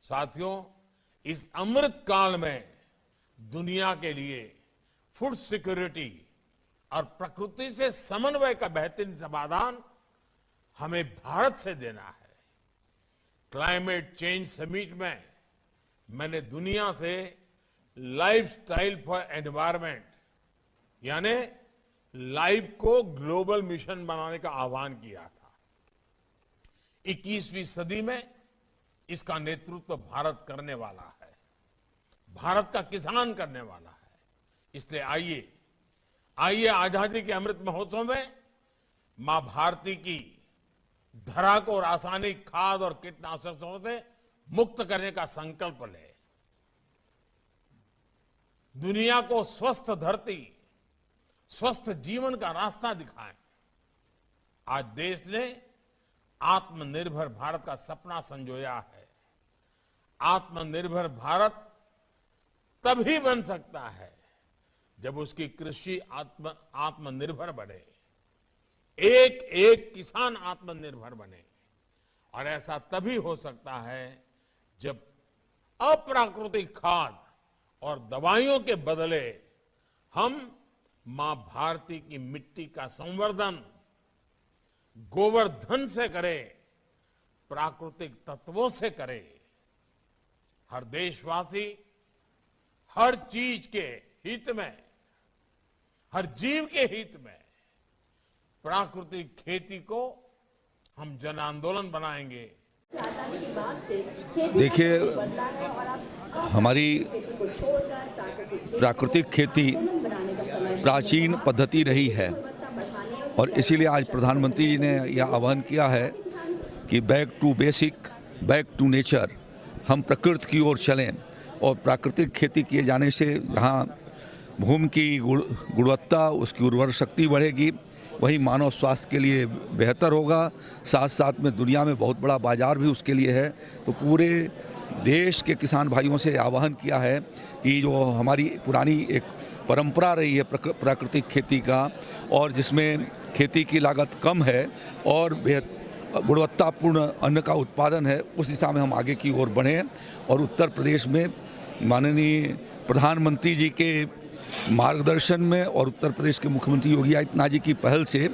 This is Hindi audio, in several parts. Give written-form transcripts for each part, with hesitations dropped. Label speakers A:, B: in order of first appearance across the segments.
A: साथियों, इस अमृत काल में दुनिया के लिए फूड सिक्योरिटी और प्रकृति से समन्वय का बेहतरीन समाधान हमें भारत से देना है। क्लाइमेट चेंज समिट में मैंने दुनिया से लाइफस्टाइल फॉर एनवायरनमेंट यानी लाइफ को ग्लोबल मिशन बनाने का आह्वान किया था। 21वीं सदी में इसका नेतृत्व भारत करने वाला है, भारत का किसान करने वाला है। इसलिए आइए आजादी के अमृत महोत्सव में मां भारती की धरा को रासायनिक खाद और कीटनाशकों से मुक्त करने का संकल्प ले। दुनिया को स्वस्थ धरती, स्वस्थ जीवन का रास्ता दिखाएं। आज देश ने आत्मनिर्भर भारत का सपना संजोया है। आत्मनिर्भर भारत तभी बन सकता है जब उसकी कृषि आत्मनिर्भर बने, एक एक किसान आत्मनिर्भर बने। और ऐसा तभी हो सकता है जब अप्राकृतिक खाद और दवाइयों के बदले हम मां भारती की मिट्टी का संवर्धन गोवर्धन से करें, प्राकृतिक तत्वों से करें। हर देशवासी हर चीज के हित में, हर जीव के हित में प्राकृतिक खेती को हम जन आंदोलन बनाएंगे।
B: देखिए, हमारी प्राकृतिक खेती प्राचीन पद्धति रही है और इसीलिए आज प्रधानमंत्री जी ने यह आह्वान किया है कि back to basic, back to nature, हम प्रकृति की ओर चलें। और प्राकृतिक खेती किए जाने से जहाँ भूमि की गुणवत्ता, उसकी उर्वर शक्ति बढ़ेगी, वही मानव स्वास्थ्य के लिए बेहतर होगा। साथ साथ में दुनिया में बहुत बड़ा बाजार भी उसके लिए है। तो पूरे देश के किसान भाइयों से आह्वान किया है कि जो हमारी पुरानी एक परंपरा रही है प्राकृतिक खेती का, और जिसमें खेती की लागत कम है और गुणवत्तापूर्ण अन्न का उत्पादन है, उस दिशा में हम आगे की ओर बढ़ें। और उत्तर प्रदेश में माननीय प्रधानमंत्री जी के मार्गदर्शन में और उत्तर प्रदेश के मुख्यमंत्री योगी आदित्यनाथ जी की पहल से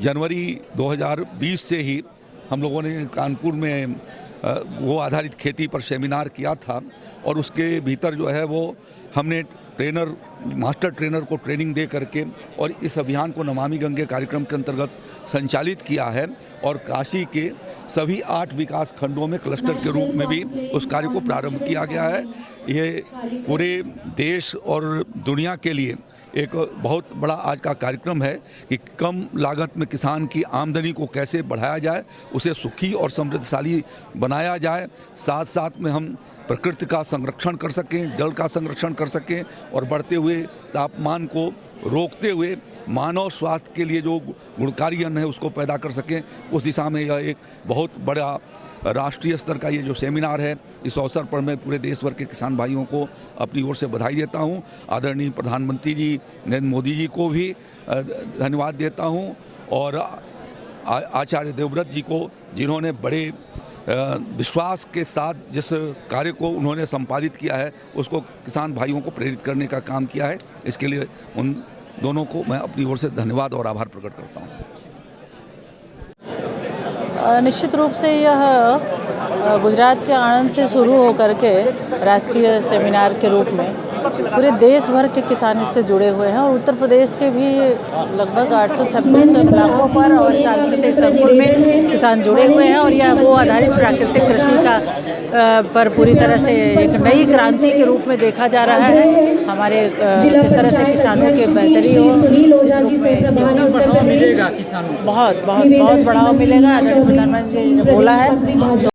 B: जनवरी 2020 से ही हम लोगों ने कानपुर में गो आधारित खेती पर सेमिनार किया था। और उसके भीतर जो है वो हमने मास्टर ट्रेनर को ट्रेनिंग दे करके और इस अभियान को नमामि गंगे कार्यक्रम के अंतर्गत संचालित किया है। और काशी के सभी 8 विकास खंडों में क्लस्टर के रूप में भी उस कार्य को प्रारंभ किया गया है। ये पूरे देश और दुनिया के लिए एक बहुत बड़ा आज का कार्यक्रम है कि कम लागत में किसान की आमदनी को कैसे बढ़ाया जाए, उसे सुखी और समृद्धशाली बनाया जाए। साथ साथ में हम प्रकृति का संरक्षण कर सकें, जल का संरक्षण कर सकें और बढ़ते हुए तापमान को रोकते हुए मानव स्वास्थ्य के लिए जो गुणकारी अन्न है उसको पैदा कर सकें। उस दिशा में यह एक बहुत बड़ा राष्ट्रीय स्तर का ये जो सेमिनार है, इस अवसर पर मैं पूरे देश भर के किसान भाइयों को अपनी ओर से बधाई देता हूँ। आदरणीय प्रधानमंत्री जी नरेंद्र मोदी जी को भी धन्यवाद देता हूँ और आचार्य देवव्रत जी को, जिन्होंने बड़े विश्वास के साथ जिस कार्य को उन्होंने संपादित किया है उसको किसान भाइयों को प्रेरित करने का काम किया है। इसके लिए उन दोनों को मैं अपनी ओर से धन्यवाद और आभार प्रकट करता हूँ।
C: निश्चित रूप से यह गुजरात के आणंद से शुरू होकर के राष्ट्रीय सेमिनार के रूप में पूरे देश भर के किसान इससे जुड़े हुए हैं और उत्तर प्रदेश के भी लगभग 826 ब्लॉकों पर और सांस्कृतिक संकुल में किसान जुड़े हुए हैं। और यह वो आधारित प्राकृतिक कृषि का पर पूरी तरह से एक नई क्रांति के रूप में देखा जा रहा है। हमारे किस तरह से किसानों के बेहतरी हो, इस रूप में बढ़ावा मिलेगा, किसानों बहुत बहुत बहुत बढ़ावा मिलेगा। आदरणीय प्रधानमंत्री जी ने बोला है।